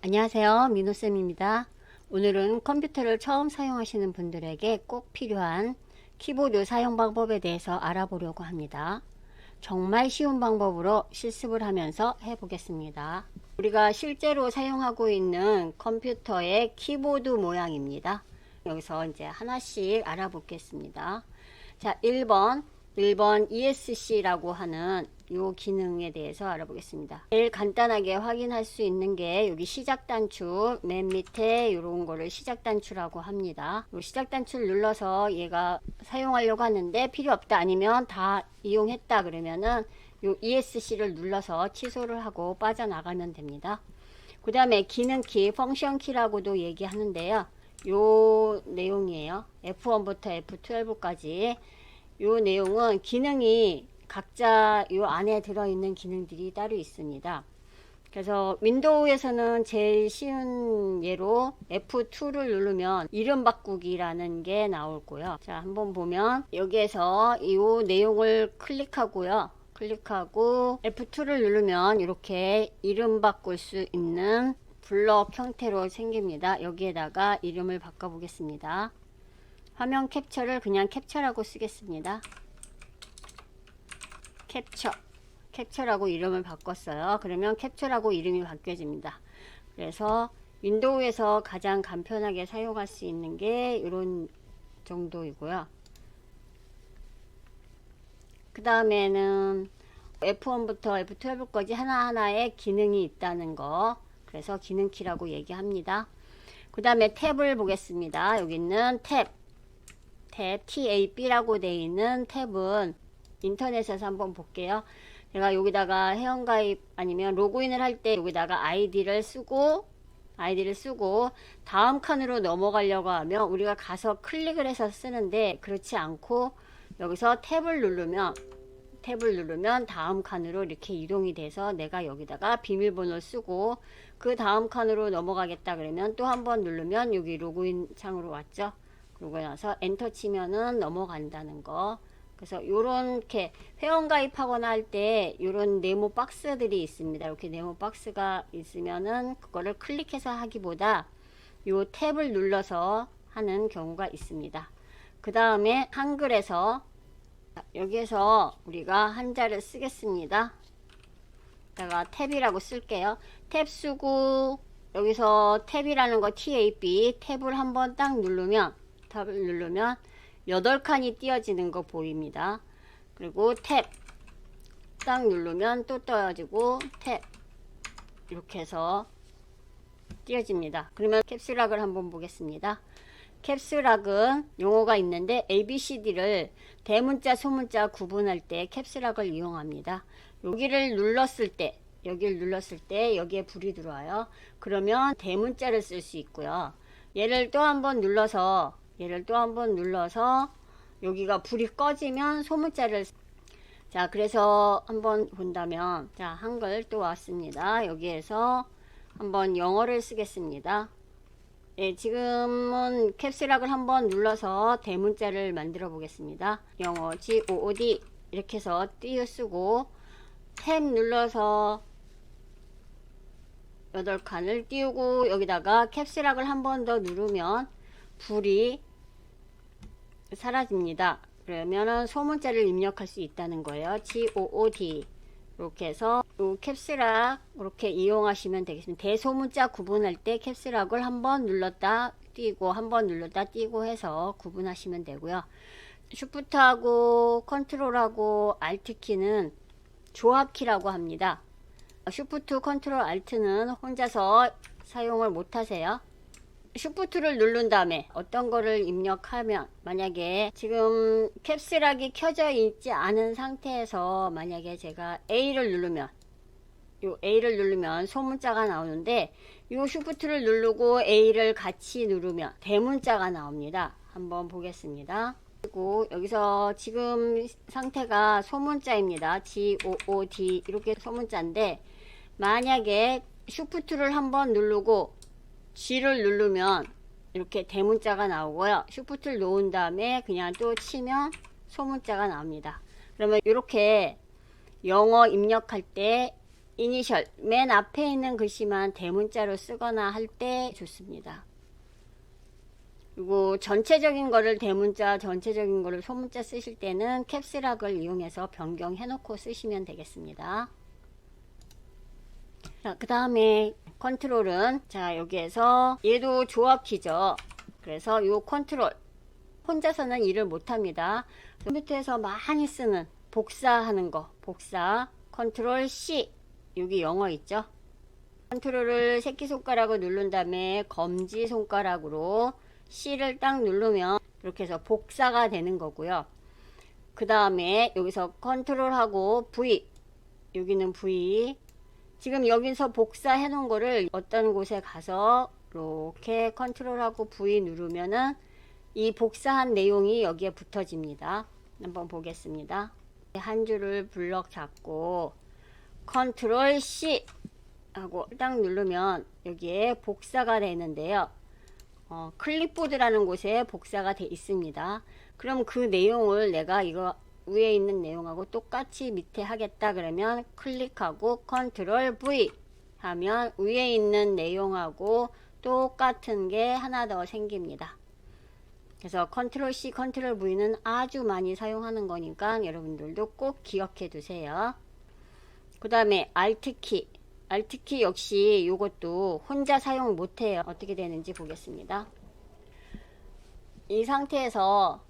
안녕하세요, 민호쌤입니다. 오늘은 컴퓨터를 처음 사용하시는 분들에게 꼭 필요한 키보드 사용 방법에 대해서 알아보려고 합니다. 정말 쉬운 방법으로 실습을 하면서 해보겠습니다. 우리가 실제로 사용하고 있는 컴퓨터의 키보드 모양입니다. 여기서 이제 하나씩 알아보겠습니다. 자, 1번 ESC라고 하는 이 기능에 대해서 알아보겠습니다. 제일 간단하게 확인할 수 있는 게 여기 시작 단추 맨 밑에 이런 거를 시작 단추라고 합니다. 이 시작 단추를 눌러서 얘가 사용하려고 하는데 필요 없다 아니면 다 이용했다 그러면은 이 ESC를 눌러서 취소를 하고 빠져나가면 됩니다. 그 다음에 기능키, 펑션키라고도 얘기하는데요. 요 내용이에요. F1부터 F12까지 요 내용은 기능이 각자 요 안에 들어있는 기능들이 따로 있습니다. 그래서 윈도우에서는 제일 쉬운 예로 F2를 누르면 이름 바꾸기라는 게 나올 거요. 자, 한번 보면 여기에서 이 내용을 클릭하고요. 클릭하고 F2를 누르면 이렇게 이름 바꿀 수 있는 블럭 형태로 생깁니다. 여기에다가 이름을 바꿔 보겠습니다. 화면 캡처를 그냥 캡처라고 쓰겠습니다. 캡처라고 이름을 바꿨어요. 그러면 캡처라고 이름이 바뀌어집니다. 그래서 윈도우에서 가장 간편하게 사용할 수 있는 게 이런 정도이고요. 그 다음에는 F1부터 F12까지 하나하나의 기능이 있다는 거, 그래서 기능키라고 얘기합니다. 그 다음에 탭을 보겠습니다. 여기 있는 탭 TAB라고 되어 있는 탭은 인터넷에서 한번 볼게요. 제가 여기다가 회원가입 아니면 로그인을 할 때 여기다가 아이디를 쓰고 다음 칸으로 넘어가려고 하면 우리가 가서 클릭을 해서 쓰는데, 그렇지 않고 여기서 탭을 누르면 다음 칸으로 이렇게 이동이 돼서 내가 여기다가 비밀번호를 쓰고 그 다음 칸으로 넘어가겠다 그러면 또 한번 누르면 여기 로그인 창으로 왔죠. 그러고 나서 엔터 치면은 넘어간다는 거. 그래서 요렇게 회원 가입하거나 할 때 요런 네모 박스들이 있습니다. 이렇게 네모 박스가 있으면은 그거를 클릭해서 하기보다 요 탭을 눌러서 하는 경우가 있습니다. 그 다음에 한글에서 여기에서 우리가 한자를 쓰겠습니다. 제가 탭이라고 쓸게요. 탭 쓰고 여기서 탭이라는 거 TAB 탭을 한번 딱 누르면 8칸이 띄어지는 거 보입니다. 그리고 탭 딱 누르면 또 떠지고 탭 이렇게 해서 띄어집니다. 그러면 캡슐락을 한번 보겠습니다. 캡슐락은 용어가 있는데 ABCD를 대문자 소문자 구분할 때 캡슐락을 이용합니다. 여기를 눌렀을 때 여기에 불이 들어와요. 그러면 대문자를 쓸 수 있고요. 얘를 또 한번 눌러서 여기가 불이 꺼지면 소문자를. 자, 그래서 한번 본다면, 자, 한글 또 왔습니다. 여기에서 한번 영어를 쓰겠습니다. 예, 지금은 캡슐락을 한번 눌러서 대문자를 만들어 보겠습니다. 영어 GOOD 이렇게 해서 띄어쓰고 탭 눌러서 8칸을 띄우고 여기다가 캡슐락을 한 번 더 누르면 불이 사라집니다. 그러면은 소문자를 입력할 수 있다는 거예요. GOOD 이렇게 해서 이 캡슐락 이렇게 이용하시면 되겠습니다. 대소문자 구분할 때 캡슐락을 한번 눌렀다 띄고 한번 눌렀다 띄고 해서 구분하시면 되고요. 쉬프트하고 컨트롤하고 알트키는 조합키라고 합니다. 쉬프트 컨트롤 알트는 혼자서 사용을 못 하세요. 쉬프트를 누른 다음에 어떤 거를 입력하면, 만약에 지금 캡슐락이 켜져 있지 않은 상태에서 만약에 제가 A를 누르면 소문자가 나오는데, 이 쉬프트를 누르고 A를 같이 누르면 대문자가 나옵니다. 한번 보겠습니다. 그리고 여기서 지금 상태가 소문자입니다. GOOD 이렇게 소문자인데, 만약에 쉬프트를 한번 누르고 G를 누르면 이렇게 대문자가 나오고요. 쉬프트를 놓은 다음에 그냥 또 치면 소문자가 나옵니다. 그러면 이렇게 영어 입력할 때 이니셜 맨 앞에 있는 글씨만 대문자로 쓰거나 할 때 좋습니다. 그리고 전체적인 거를 대문자, 전체적인 거를 소문자 쓰실 때는 캡스락을 이용해서 변경해 놓고 쓰시면 되겠습니다. 자, 그 다음에 컨트롤은, 자, 여기에서 얘도 조합키죠. 그래서 요 컨트롤 혼자서는 일을 못합니다. 컴퓨터에서 많이 쓰는 복사하는 거, 복사 컨트롤 C, 여기 영어 있죠. 컨트롤을 새끼손가락으로 누른 다음에 검지손가락으로 C를 딱 누르면 이렇게 해서 복사가 되는 거고요. 그 다음에 여기서 컨트롤하고 V, 여기는 V, 지금 여기서 복사해 놓은 거를 어떤 곳에 가서 이렇게 컨트롤하고 V 누르면은 이 복사한 내용이 여기에 붙어집니다. 한번 보겠습니다. 한 줄을 블럭 잡고 컨트롤 C 하고 딱 누르면 여기에 복사가 되는데요. 클립보드라는 곳에 복사가 돼 있습니다. 그럼 그 내용을 내가 이거 위에 있는 내용하고 똑같이 밑에 하겠다 그러면 클릭하고 컨트롤 V 하면 위에 있는 내용하고 똑같은 게 하나 더 생깁니다. 그래서 컨트롤 C, 컨트롤 V는 아주 많이 사용하는 거니까 여러분들도 꼭 기억해 두세요. 그 다음에 Alt키, Alt키 역시 이것도 혼자 사용 못해요. 어떻게 되는지 보겠습니다. 이 상태에서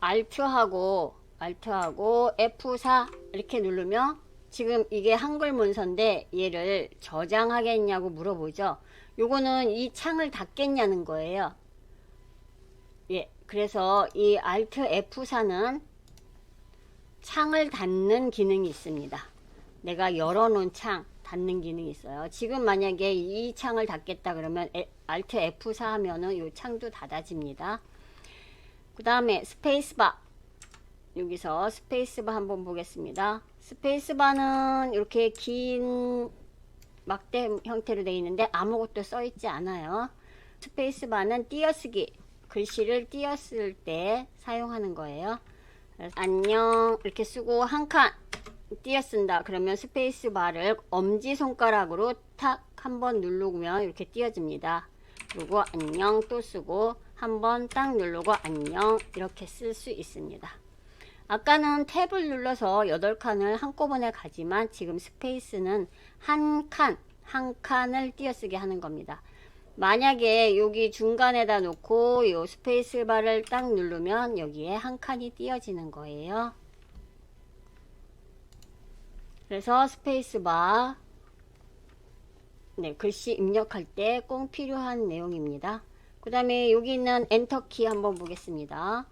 Alt하고 F4 이렇게 누르면 지금 이게 한글 문서인데 얘를 저장하겠냐고 물어보죠. 요거는 이 창을 닫겠냐는 거예요. 예, 그래서 이 Alt F4는 창을 닫는 기능이 있습니다. 내가 열어놓은 창 닫는 기능이 있어요. 지금 만약에 이 창을 닫겠다 그러면 Alt F4 하면은 이 창도 닫아집니다. 그 다음에 스페이스바, 여기서 스페이스바 한번 보겠습니다. 스페이스바는 이렇게 긴 막대 형태로 되어 있는데 아무것도 써 있지 않아요. 스페이스바는 띄어쓰기, 글씨를 띄었을 때 사용하는 거예요. 안녕 이렇게 쓰고 한 칸 띄어쓴다 그러면 스페이스바를 엄지손가락으로 탁 한번 누르면 이렇게 띄어집니다. 그리고 안녕 또 쓰고 한번 딱 누르고 안녕 이렇게 쓸 수 있습니다. 아까는 탭을 눌러서 8칸을 한꺼번에 가지만 지금 스페이스는 한 칸을 띄어쓰게 하는 겁니다. 만약에 여기 중간에다 놓고 이 스페이스바를 딱 누르면 여기에 한 칸이 띄어지는 거예요. 그래서 스페이스바, 네, 글씨 입력할 때 꼭 필요한 내용입니다. 그 다음에 여기 있는 엔터키 한번 보겠습니다.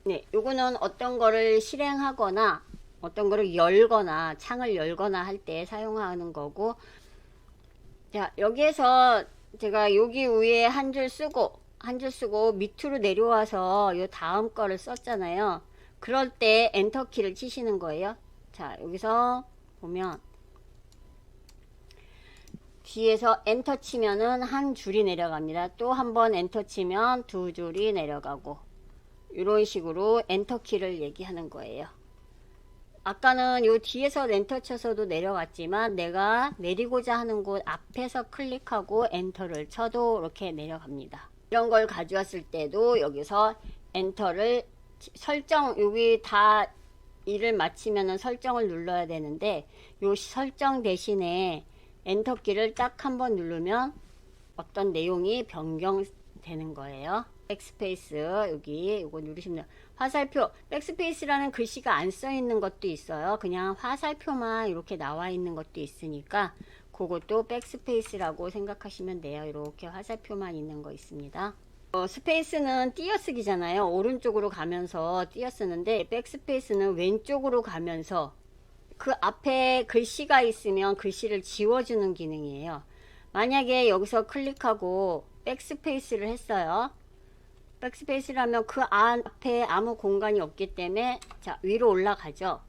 네, 요거는 어떤 거를 실행하거나 어떤 거를 열거나 창을 열거나 할 때 사용하는 거고, 자, 여기에서 제가 여기 위에 한 줄 쓰고 밑으로 내려와서 요 다음 거를 썼잖아요. 그럴 때 엔터키를 치시는 거예요. 자, 여기서 보면 뒤에서 엔터 치면은 한 줄이 내려갑니다. 또 한 번 엔터 치면 두 줄이 내려가고, 이런 식으로 엔터키를 얘기하는 거예요. 아까는 요 뒤에서 엔터 쳐서도 내려갔지만 내가 내리고자 하는 곳 앞에서 클릭하고 엔터를 쳐도 이렇게 내려갑니다. 이런 걸 가져왔을 때도 여기서 엔터를 설정, 여기 다 일을 마치면은 설정을 눌러야 되는데 요 설정 대신에 엔터키를 딱 한번 누르면 어떤 내용이 변경되는 거예요. 백스페이스 여기 이거 누르시면 돼요. 화살표, 백스페이스라는 글씨가 안 써 있는 것도 있어요. 그냥 화살표만 이렇게 나와 있는 것도 있으니까 그것도 백스페이스라고 생각하시면 돼요. 이렇게 화살표만 있는 거 있습니다. 스페이스는 띄어쓰기잖아요. 오른쪽으로 가면서 띄어쓰는데 백스페이스는 왼쪽으로 가면서 그 앞에 글씨가 있으면 글씨를 지워주는 기능이에요. 만약에 여기서 클릭하고 백스페이스를 했어요. 백스페이스를 하면 그 앞에 아무 공간이 없기 때문에 자, 위로 올라가죠.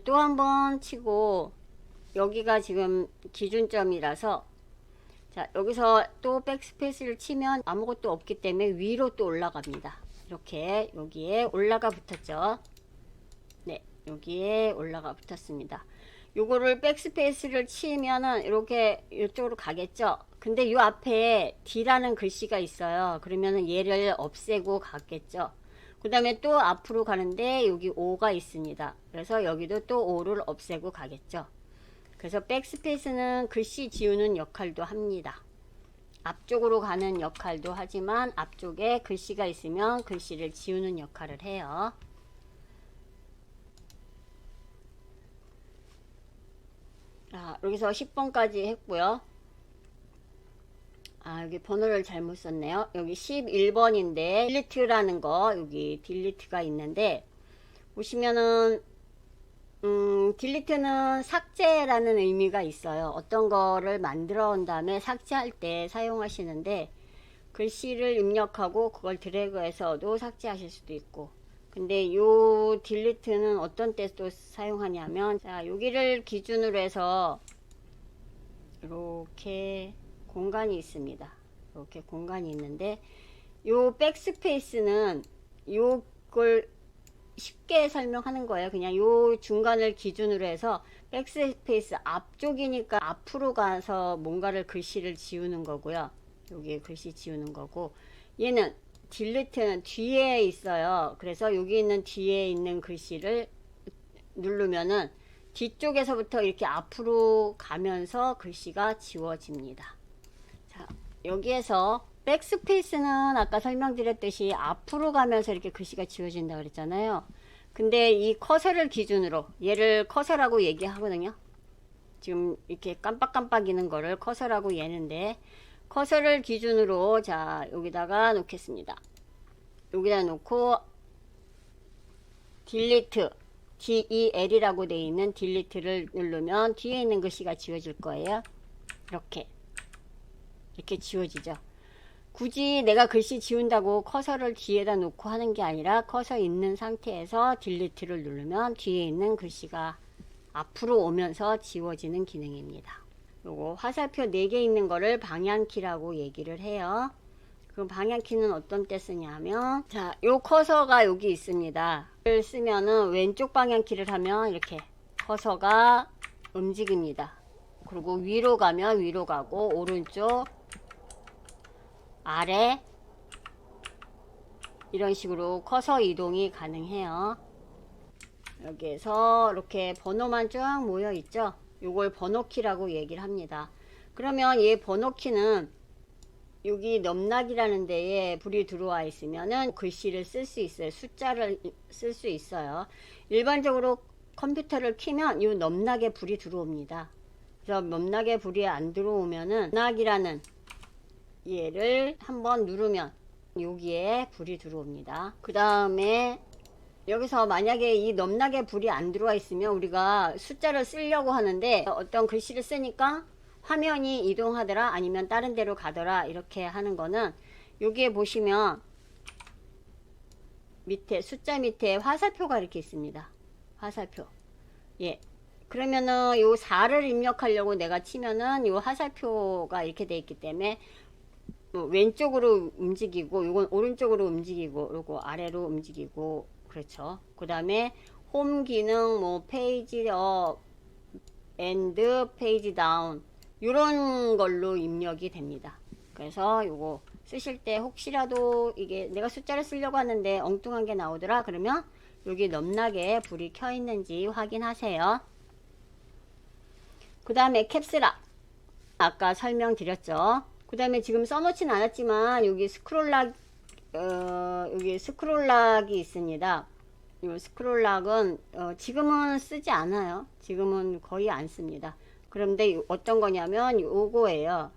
또 한번 치고 여기가 지금 기준점이라서 자, 여기서 또 백스페이스를 치면 아무것도 없기 때문에 위로 또 올라갑니다. 이렇게 여기에 올라가 붙었죠. 네, 여기에 올라가 붙었습니다. 요거를 백스페이스를 치면은 이렇게 이쪽으로 가겠죠. 근데 요 앞에 D라는 글씨가 있어요. 그러면은 얘를 없애고 가겠죠. 그 다음에 또 앞으로 가는데 여기 O가 있습니다. 그래서 여기도 또 O를 없애고 가겠죠. 그래서 백스페이스는 글씨 지우는 역할도 합니다. 앞쪽으로 가는 역할도 하지만 앞쪽에 글씨가 있으면 글씨를 지우는 역할을 해요. 자, 여기서 10번까지 했고요. 여기 번호를 잘못 썼네요. 여기 11번인데 딜리트라는 거, 여기 딜리트가 있는데 보시면은 딜리트는 삭제라는 의미가 있어요. 어떤 거를 만들어 온 다음에 삭제할 때 사용하시는데 글씨를 입력하고 그걸 드래그해서도 삭제하실 수도 있고, 근데 요 딜리트는 어떤 때 또 사용하냐면, 자, 여기를 기준으로 해서 이렇게 공간이 있습니다. 이렇게 공간이 있는데 요 백스페이스는 요걸 쉽게 설명하는 거예요. 그냥 요 중간을 기준으로 해서 백스페이스 앞쪽이니까 앞으로 가서 뭔가를 글씨를 지우는 거고요. 여기 글씨 지우는 거고, 얘는 딜리트는 뒤에 있어요. 그래서 여기 있는 뒤에 있는 글씨를 누르면은 뒤쪽에서부터 이렇게 앞으로 가면서 글씨가 지워집니다. 자, 여기에서 백스페이스는 아까 설명드렸듯이 앞으로 가면서 이렇게 글씨가 지워진다 그랬잖아요. 근데 이 커서를 기준으로, 얘를 커서라고 얘기하거든요. 지금 이렇게 깜빡깜빡이는 거를 커서라고 얘는데, 커서를 기준으로, 자, 여기다가 놓겠습니다. 여기다 놓고 딜리트, DEL이라고 되어 있는 딜리트를 누르면 뒤에 있는 글씨가 지워질 거예요. 이렇게 지워지죠. 굳이 내가 글씨 지운다고 커서를 뒤에다 놓고 하는 게 아니라 커서 있는 상태에서 딜리트를 누르면 뒤에 있는 글씨가 앞으로 오면서 지워지는 기능입니다. 요거 화살표 4개 있는 거를 방향키라고 얘기를 해요. 그 방향키는 어떤 때 쓰냐면, 자, 요 커서가 여기 있습니다. 를 쓰면은 왼쪽 방향키를 하면 이렇게 커서가 움직입니다. 그리고 위로 가면 위로 가고, 오른쪽, 아래, 이런 식으로 커서 이동이 가능해요. 여기에서 이렇게 번호만 쫙 모여 있죠. 요걸 번호키라고 얘기를 합니다. 그러면 얘 번호키는 여기 넘락이라는 데에 불이 들어와 있으면은 글씨를 쓸 수 있어요. 숫자를 쓸 수 있어요. 일반적으로 컴퓨터를 키면 이 넘락에 불이 들어옵니다. 그래서 넘락에 불이 안 들어오면은 넘락이라는 얘를 한번 누르면 여기에 불이 들어옵니다. 그 다음에 여기서 만약에 이 넘락에 불이 안 들어와 있으면 우리가 숫자를 쓰려고 하는데 어떤 글씨를 쓰니까 화면이 이동하더라 아니면 다른 데로 가더라 이렇게 하는 거는, 여기에 보시면 밑에 숫자 밑에 화살표가 이렇게 있습니다. 화살표. 예. 그러면은 요 4를 입력하려고 내가 치면은 요 화살표가 이렇게 돼 있기 때문에 왼쪽으로 움직이고, 요건 오른쪽으로 움직이고, 요거 아래로 움직이고, 그렇죠. 그 다음에 홈 기능, 뭐 페이지 업, 엔드, 페이지 다운, 이런 걸로 입력이 됩니다. 그래서 요거 쓰실 때 혹시라도 이게 내가 숫자를 쓰려고 하는데 엉뚱한 게 나오더라 그러면 여기 넘락에 불이 켜 있는지 확인하세요. 그 다음에 캡스락, 아까 설명드렸죠. 그 다음에 지금 써놓진 않았지만 여기 스크롤락, 여기 스크롤락이 있습니다. 이 스크롤락은 지금은 쓰지 않아요. 지금은 거의 안 씁니다. 그런데 어떤 거냐면 요거예요.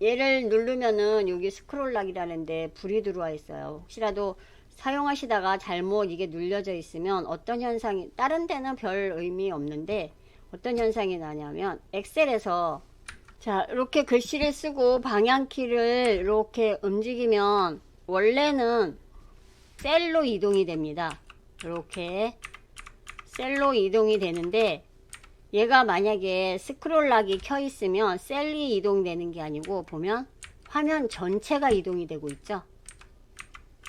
얘를 누르면은 여기 스크롤락이라는데 불이 들어와 있어요. 혹시라도 사용하시다가 잘못 이게 눌려져 있으면 어떤 현상이, 다른 데는 별 의미 없는데 어떤 현상이 나냐면, 엑셀에서 자, 이렇게 글씨를 쓰고 방향키를 이렇게 움직이면 원래는 셀로 이동이 됩니다. 이렇게 셀로 이동이 되는데, 얘가 만약에 스크롤락이 켜 있으면 셀이 이동되는 게 아니고 보면 화면 전체가 이동이 되고 있죠.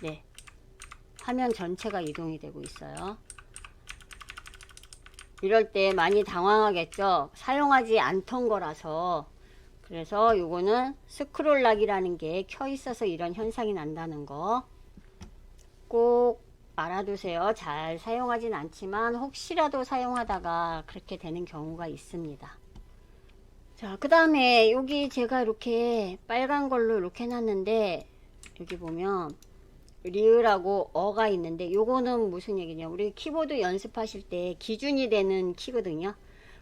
네, 화면 전체가 이동이 되고 있어요. 이럴 때 많이 당황하겠죠. 사용하지 않던 거라서. 그래서 요거는 스크롤락이라는 게 켜 있어서 이런 현상이 난다는 거 꼭 알아두세요. 잘 사용하진 않지만 혹시라도 사용하다가 그렇게 되는 경우가 있습니다. 자, 그 다음에 여기 제가 이렇게 빨간 걸로 이렇게 해놨는데, 여기 보면 리을하고 어가 있는데, 요거는 무슨 얘기냐, 우리 키보드 연습하실 때 기준이 되는 키거든요.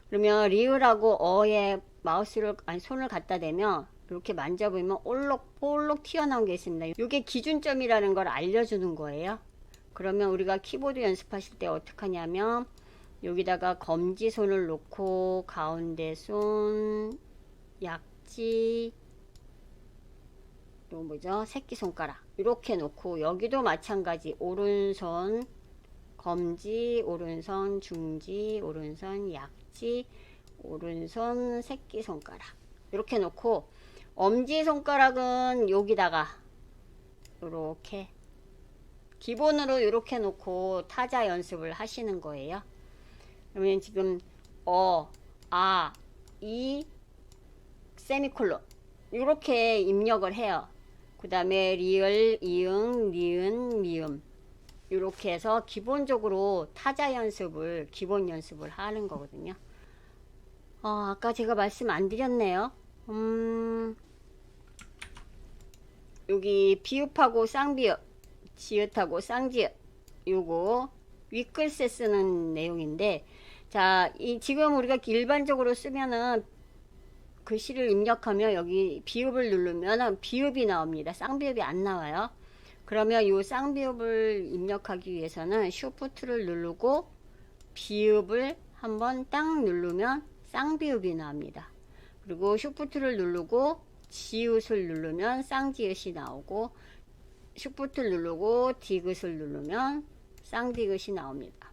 그러면 리을하고 어에 마우스를 아니 손을 갖다 대면 이렇게 만져보면 올록 튀어나온 게 있습니다. 이게 기준점이라는 걸 알려주는 거예요. 그러면 우리가 키보드 연습하실 때 어떻게 하냐면, 여기다가 검지손을 놓고 가운데 손, 약지, 요 뭐죠? 새끼손가락 이렇게 놓고, 여기도 마찬가지 오른손 검지, 오른손 중지, 오른손 약지, 오른손 새끼손가락 이렇게 놓고, 엄지손가락은 여기다가 이렇게 기본으로 이렇게 놓고 타자 연습을 하시는 거예요. 그러면 지금 이, 세미콜론 이렇게 입력을 해요. 그 다음에 리을, 이응, 니은, 미음 이렇게 해서 기본적으로 타자 연습을 기본 연습을 하는 거거든요. 아까 제가 말씀 안 드렸네요. 여기 비읍하고 쌍비읍, 지읒하고 쌍지읒, 요거 윗글씨 쓰는 내용인데, 자, 지금 우리가 일반적으로 쓰면은 글씨를 입력하면 여기 비읍을 누르면 비읍이 나옵니다. 쌍비읍이 안 나와요. 그러면 이 쌍비읍을 입력하기 위해서는 쉬프트를 누르고 비읍을 한번 딱 누르면 쌍비읍이 나옵니다. 그리고 쉬프트를 누르고 지읒을 누르면 쌍지읒이 나오고, 쉬프트를 누르고 디귿을 누르면 쌍디귿이 나옵니다.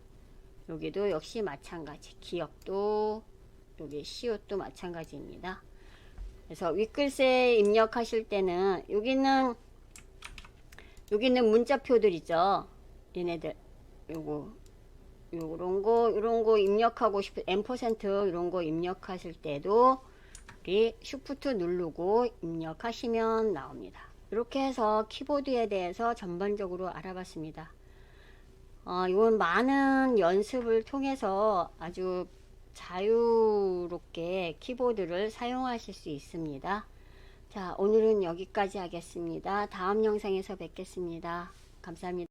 여기도 역시 마찬가지, 기역도 여기 시옷도 마찬가지입니다. 그래서 윗글씨 입력하실 때는 여기는 문자표들이죠. 얘네들 요런 거 입력하고 싶은 M% 이런 거 입력하실 때도 우리 쉬프트 누르고 입력하시면 나옵니다. 이렇게 해서 키보드에 대해서 전반적으로 알아봤습니다. 이건 많은 연습을 통해서 아주 자유롭게 키보드를 사용하실 수 있습니다. 자, 오늘은 여기까지 하겠습니다. 다음 영상에서 뵙겠습니다. 감사합니다.